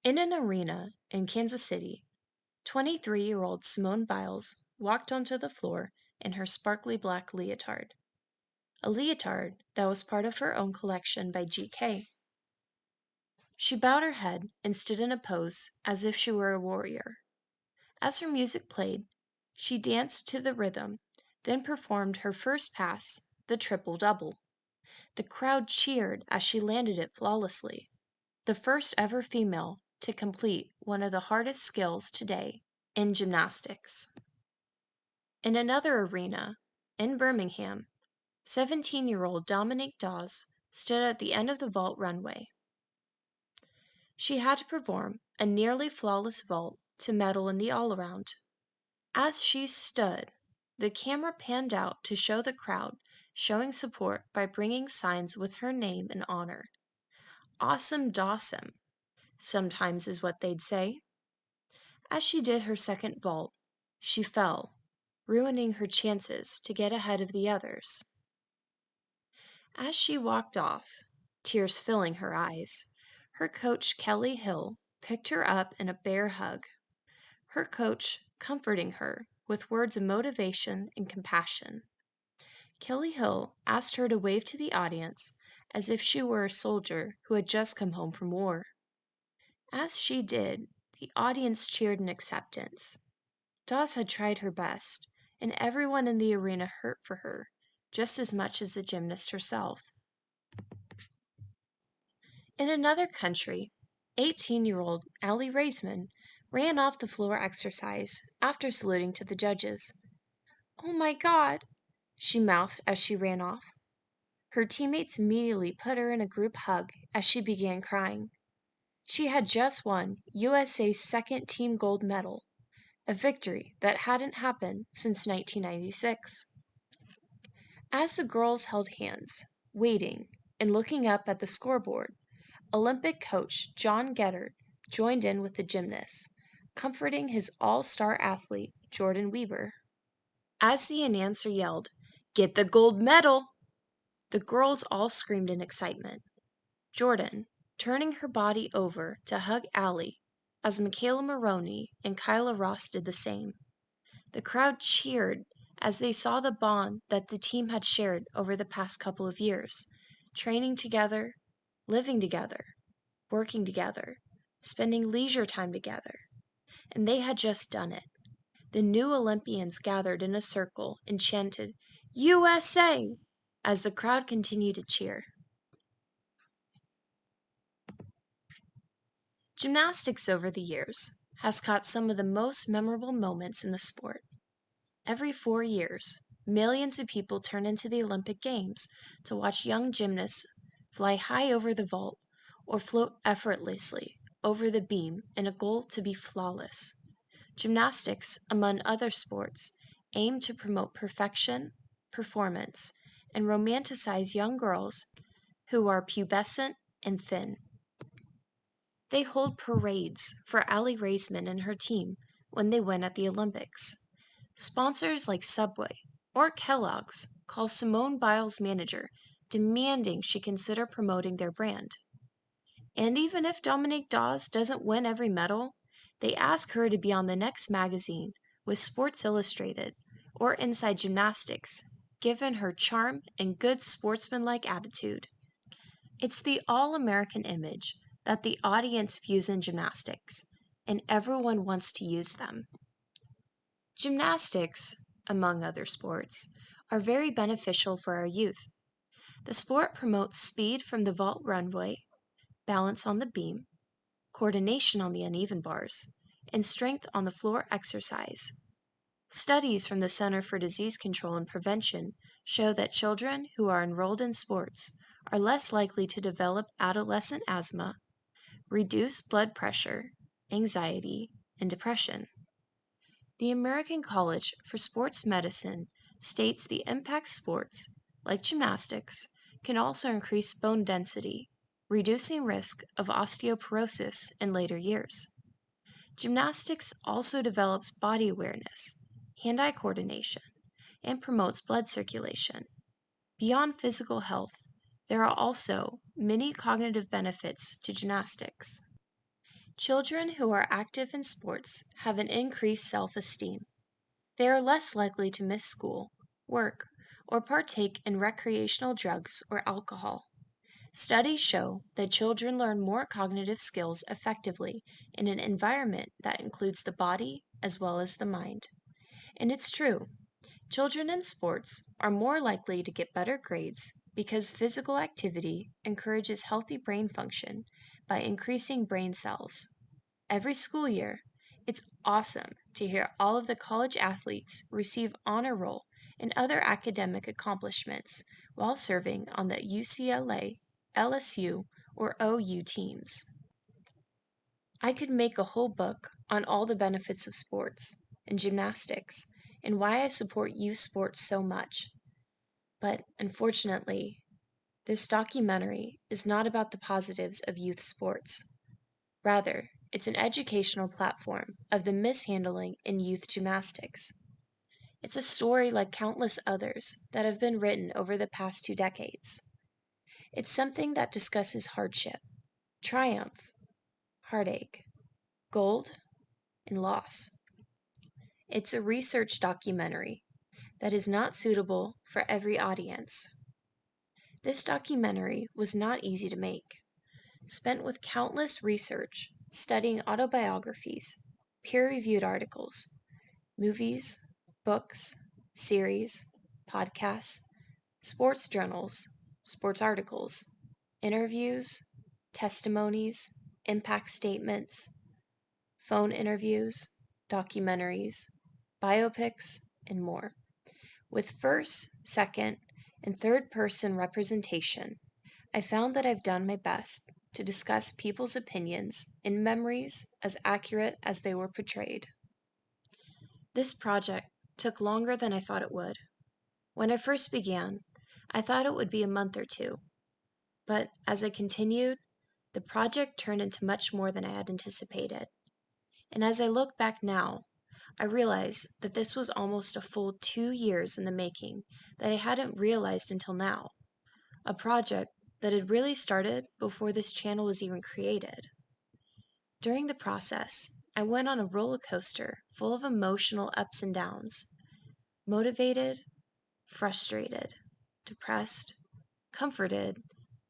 In an arena in Kansas City, 23-year-old Simone Biles walked onto the floor in her sparkly black leotard, a leotard that was part of her own collection by GK. She bowed her head and stood in a pose as if she were a warrior. As her music played, she danced to the rhythm, then performed her first pass, the triple-double. The crowd cheered as she landed it flawlessly, the first ever female to complete one of the hardest skills today in gymnastics. In another arena, in Birmingham, 17-year-old Dominique Dawes stood at the end of the vault runway. She had to perform a nearly flawless vault to medal in the all-around. As she stood, the camera panned out to show the crowd showing support by bringing signs with her name and honor. "Awesome Dawson," sometimes is what they'd say. As she did her second vault, she fell, ruining her chances to get ahead of the others. As she walked off, tears filling her eyes, her coach Kelly Hill picked her up in a bear hug, her coach comforting her with words of motivation and compassion. Kelly Hill asked her to wave to the audience as if she were a soldier who had just come home from war. As she did, the audience cheered in acceptance. Dawes had tried her best, and everyone in the arena hurt for her, just as much as the gymnast herself. In another country, 18-year-old Aly Raisman ran off the floor exercise after saluting to the judges. "Oh my God," she mouthed as she ran off. Her teammates immediately put her in a group hug as she began crying. She had just won USA's second team gold medal, a victory that hadn't happened since 1996. As the girls held hands, waiting and looking up at the scoreboard, Olympic coach John Geddard joined in with the gymnasts, comforting his all-star athlete Jordan Weber. As the announcer yelled, "Get the gold medal!" the girls all screamed in excitement. Jordan, turning her body over to hug Aly, as Michaela Maroney and Kyla Ross did the same. The crowd cheered as they saw the bond that the team had shared over the past couple of years, training together, living together, working together, spending leisure time together. And they had just done it. The new Olympians gathered in a circle and chanted, "USA!" as the crowd continued to cheer. Gymnastics over the years has caught some of the most memorable moments in the sport. Every 4 years, millions of people turn into the Olympic Games to watch young gymnasts fly high over the vault or float effortlessly over the beam in a goal to be flawless. Gymnastics, among other sports, aim to promote perfection, performance, and romanticize young girls who are pubescent and thin. They hold parades for Aly Raisman and her team when they win at the Olympics. Sponsors like Subway or Kellogg's call Simone Biles' manager, demanding she consider promoting their brand. And even if Dominique Dawes doesn't win every medal, they ask her to be on the next magazine with Sports Illustrated or Inside Gymnastics, given her charm and good sportsmanlike attitude. It's the all-American image that the audience views in gymnastics, and everyone wants to use them. Gymnastics, among other sports, are very beneficial for our youth. The sport promotes speed from the vault runway, balance on the beam, coordination on the uneven bars, and strength on the floor exercise. Studies from the Center for Disease Control and Prevention show that children who are enrolled in sports are less likely to develop adolescent asthma, reduce blood pressure, anxiety, and depression. The American College for Sports Medicine states the impact sports, like gymnastics, can also increase bone density, reducing risk of osteoporosis in later years. Gymnastics also develops body awareness, hand-eye coordination, and promotes blood circulation. Beyond physical health, there are also many cognitive benefits to gymnastics. Children who are active in sports have an increased self-esteem. They are less likely to miss school, work, or partake in recreational drugs or alcohol. Studies show that children learn more cognitive skills effectively in an environment that includes the body as well as the mind. And it's true, children in sports are more likely to get better grades because physical activity encourages healthy brain function by increasing brain cells. Every school year, it's awesome to hear all of the college athletes receive honor roll and other academic accomplishments while serving on the UCLA, LSU, or OU teams. I could make a whole book on all the benefits of sports and gymnastics and why I support youth sports so much. But unfortunately, this documentary is not about the positives of youth sports. Rather, it's an educational platform of the mishandling in youth gymnastics. It's a story like countless others that have been written over the past 2 decades. It's something that discusses hardship, triumph, heartache, gold, and loss. It's a research documentary that is not suitable for every audience. This documentary was not easy to make, spent with countless research, studying autobiographies, peer-reviewed articles, movies, books, series, podcasts, sports journals, sports articles, interviews, testimonies, impact statements, phone interviews, documentaries, biopics, and more. With first, second, and third person representation, I found that I've done my best to discuss people's opinions and memories as accurate as they were portrayed. This project took longer than I thought it would. When I first began, I thought it would be a month or two, but as I continued, the project turned into much more than I had anticipated. And as I look back now, I realize that this was almost a full 2 years in the making that I hadn't realized until now. A project that had really started before this channel was even created. During the process, I went on a roller coaster full of emotional ups and downs. Motivated, frustrated, depressed, comforted,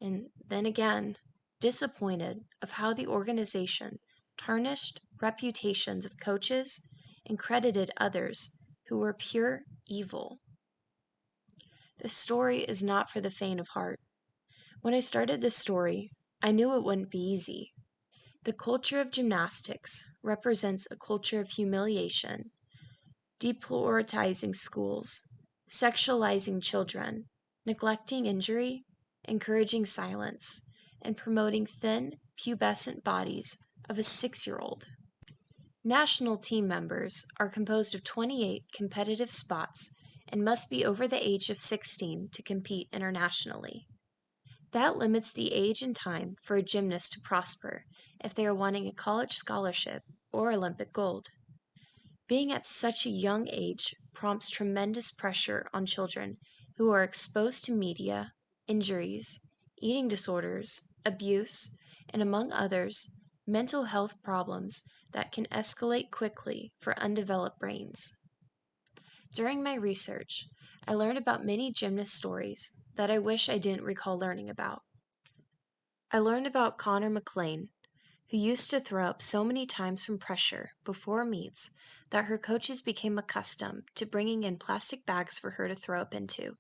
and then again, disappointed of how the organization tarnished reputations of coaches and credited others who were pure evil. The story is not for the faint of heart. When I started this story, I knew it wouldn't be easy. The culture of gymnastics represents a culture of humiliation, deprioritizing schools, sexualizing children, neglecting injury, encouraging silence, and promoting thin, pubescent bodies of a 6-year-old. National team members are composed of 28 competitive spots and must be over the age of 16 to compete internationally. That limits the age and time for a gymnast to prosper if they are wanting a college scholarship or Olympic gold. Being at such a young age prompts tremendous pressure on children who are exposed to media, injuries, eating disorders, abuse, and among others, mental health problems that can escalate quickly for undeveloped brains. During my research, I learned about many gymnast stories that I wish I didn't recall learning about. I learned about Connor McLean, who used to throw up so many times from pressure before meets that her coaches became accustomed to bringing in plastic bags for her to throw up into.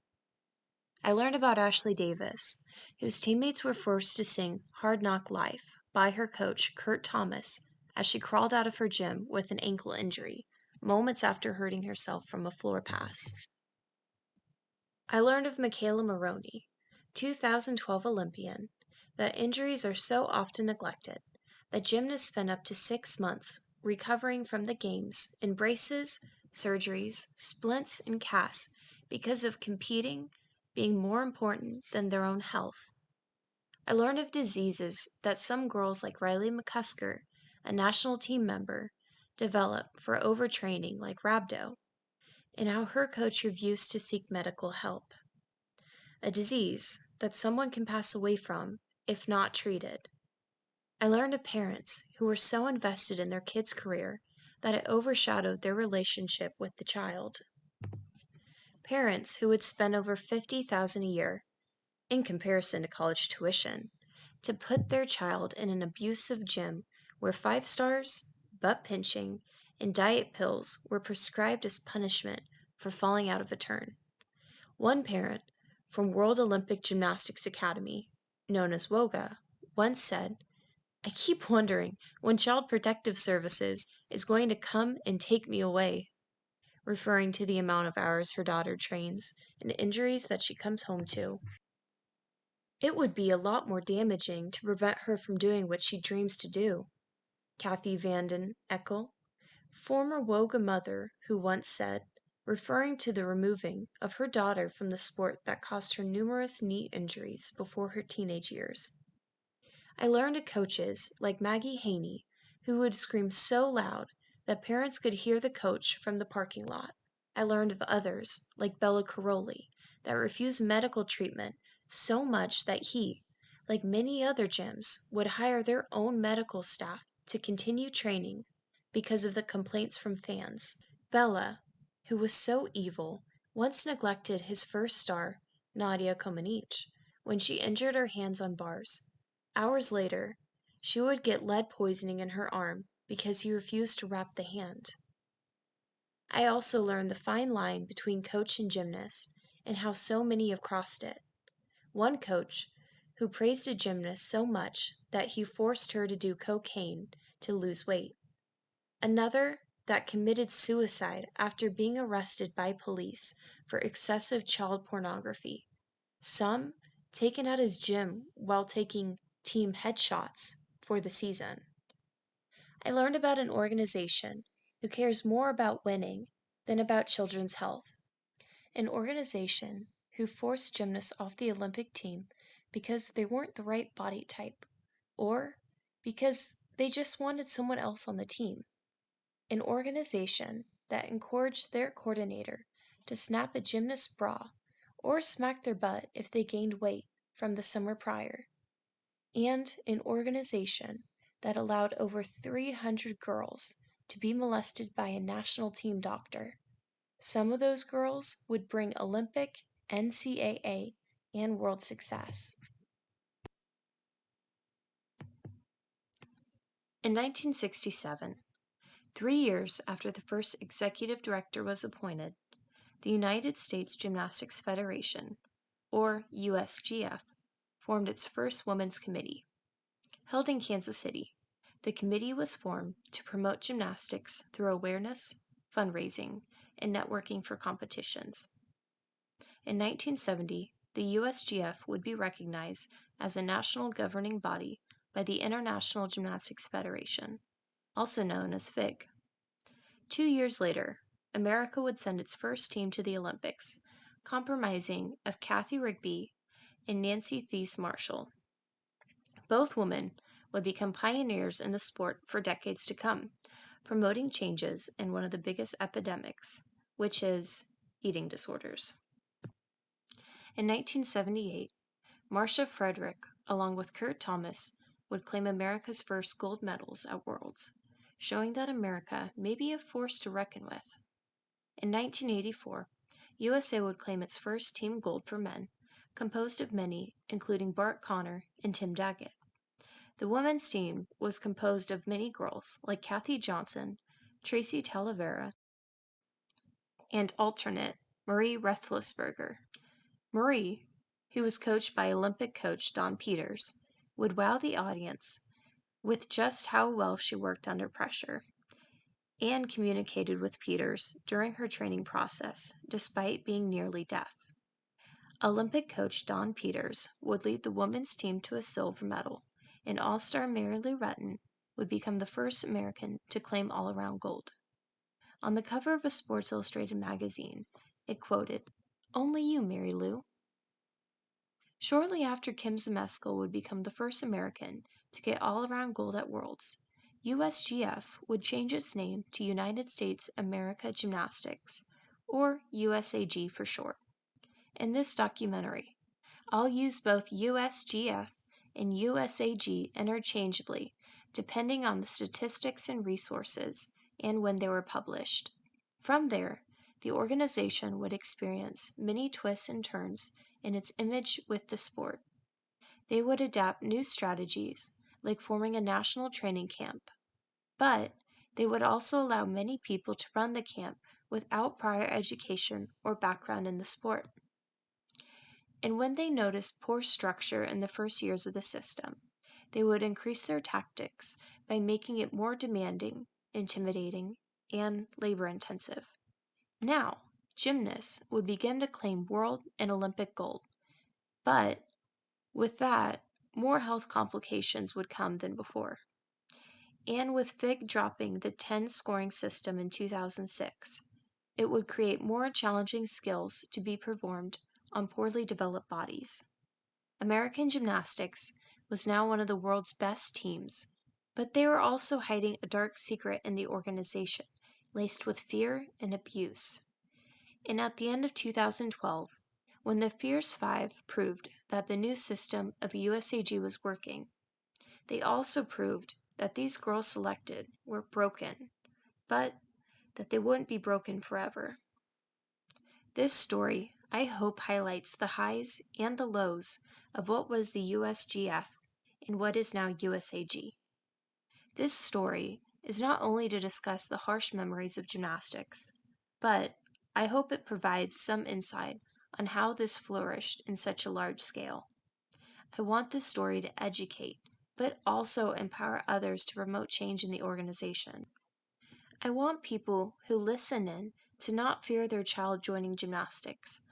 I learned about Ashley Davis, whose teammates were forced to sing Hard Knock Life by her coach, Kurt Thomas, as she crawled out of her gym with an ankle injury, moments after hurting herself from a floor pass. I learned of Michaela Maroney, 2012 Olympian, that injuries are so often neglected that gymnasts spend up to 6 months recovering from the games in braces, surgeries, splints, and casts because of competing being more important than their own health. I learned of diseases that some girls like Riley McCusker, a national team member, develop for overtraining like rhabdo, and how her coach refused to seek medical help. A disease that someone can pass away from if not treated. I learned of parents who were so invested in their kid's career that it overshadowed their relationship with the child. Parents who would spend over $50,000 a year, in comparison to college tuition, to put their child in an abusive gym where 5 stars, butt pinching, and diet pills were prescribed as punishment for falling out of a turn. One parent from World Olympic Gymnastics Academy, known as WOGA, once said, "I keep wondering when Child Protective Services is going to come and take me away," referring to the amount of hours her daughter trains and injuries that she comes home to. "It would be a lot more damaging to prevent her from doing what she dreams to do," Kathy Vanden Eckel, former WOGA mother, who once said, referring to the removing of her daughter from the sport that caused her numerous knee injuries before her teenage years. I learned of coaches like Maggie Haney who would scream so loud that parents could hear the coach from the parking lot. I learned of others like Bella Caroli that refused medical treatment so much that he, like many other gyms, would hire their own medical staff to continue training because of the complaints from fans. Bella, who was so evil, once neglected his first star, Nadia Comaneci, when she injured her hands on bars. Hours later, she would get lead poisoning in her arm because he refused to wrap the hand. I also learned the fine line between coach and gymnast and how so many have crossed it. One coach who praised a gymnast so much that he forced her to do cocaine to lose weight. Another that committed suicide after being arrested by police for excessive child pornography. Some taken at his gym while taking team headshots for the season. I learned about an organization who cares more about winning than about children's health. An organization who forced gymnasts off the Olympic team because they weren't the right body type, or because they just wanted someone else on the team. An organization that encouraged their coordinator to snap a gymnast's bra or smack their butt if they gained weight from the summer prior. And an organization that allowed over 300 girls to be molested by a national team doctor. Some of those girls would bring Olympic, NCAA, and world success. In 1967, 3 years after the first executive director was appointed, the United States Gymnastics Federation, or USGF, formed its first women's committee. Held in Kansas City, the committee was formed to promote gymnastics through awareness, fundraising, and networking for competitions. In 1970, the USGF would be recognized as a national governing body by the International Gymnastics Federation, also known as FIG. 2 years later, America would send its first team to the Olympics, comprising of Kathy Rigby and Nancy Thies Marshall. Both women would become pioneers in the sport for decades to come, promoting changes in one of the biggest epidemics, which is eating disorders. In 1978, Marcia Frederick, along with Kurt Thomas, would claim America's first gold medals at Worlds, showing that America may be a force to reckon with. In 1984, USA would claim its first team gold for men, composed of many, including Bart Connor and Tim Daggett. The women's team was composed of many girls like Kathy Johnson, Tracy Talavera, and alternate Marie Rethlisberger. Marie, who was coached by Olympic coach Don Peters, would wow the audience with just how well she worked under pressure and communicated with Peters during her training process, despite being nearly deaf. Olympic coach Don Peters would lead the women's team to a silver medal, and All-Star Mary Lou Retton would become the first American to claim all-around gold. On the cover of a Sports Illustrated magazine, it quoted, "Only you, Mary Lou." Shortly after, Kim Zmeskal would become the first American to get all-around gold at Worlds. USGF would change its name to United States America Gymnastics, or USAG for short. In this documentary, I'll use both USGF and USAG interchangeably, depending on the statistics and resources and when they were published. From there, the organization would experience many twists and turns in its image with the sport. They would adapt new strategies, like forming a national training camp, but they would also allow many people to run the camp without prior education or background in the sport. And when they noticed poor structure in the first years of the system, they would increase their tactics by making it more demanding, intimidating, and labor intensive. Now, gymnasts would begin to claim world and Olympic gold, but with that, more health complications would come than before. And with FIG dropping the 10 scoring system in 2006, it would create more challenging skills to be performed on poorly developed bodies. American gymnastics was now one of the world's best teams, but they were also hiding a dark secret in the organization, laced with fear and abuse. And at the end of 2012, when the Fierce Five proved that the new system of USAG was working, they also proved that these girls selected were broken, but that they wouldn't be broken forever. This story, I hope, highlights the highs and the lows of what was the USGF and what is now USAG. This story is not only to discuss the harsh memories of gymnastics, but I hope it provides some insight on how this flourished in such a large scale. I want this story to educate, but also empower others to promote change in the organization. I want people who listen in to not fear their child joining gymnastics,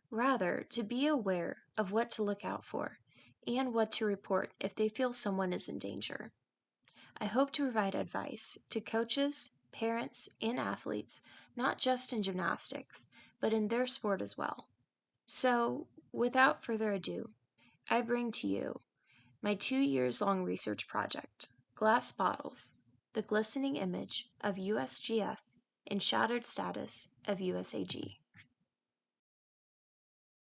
rather to be aware of what to look out for and what to report if they feel someone is in danger. I hope to provide advice to coaches, parents, and athletes, not just in gymnastics, but in their sport as well. So, without further ado, I bring to you my 2 years-long research project, Glass Bottles, the glistening image of USGF and shattered status of USAG.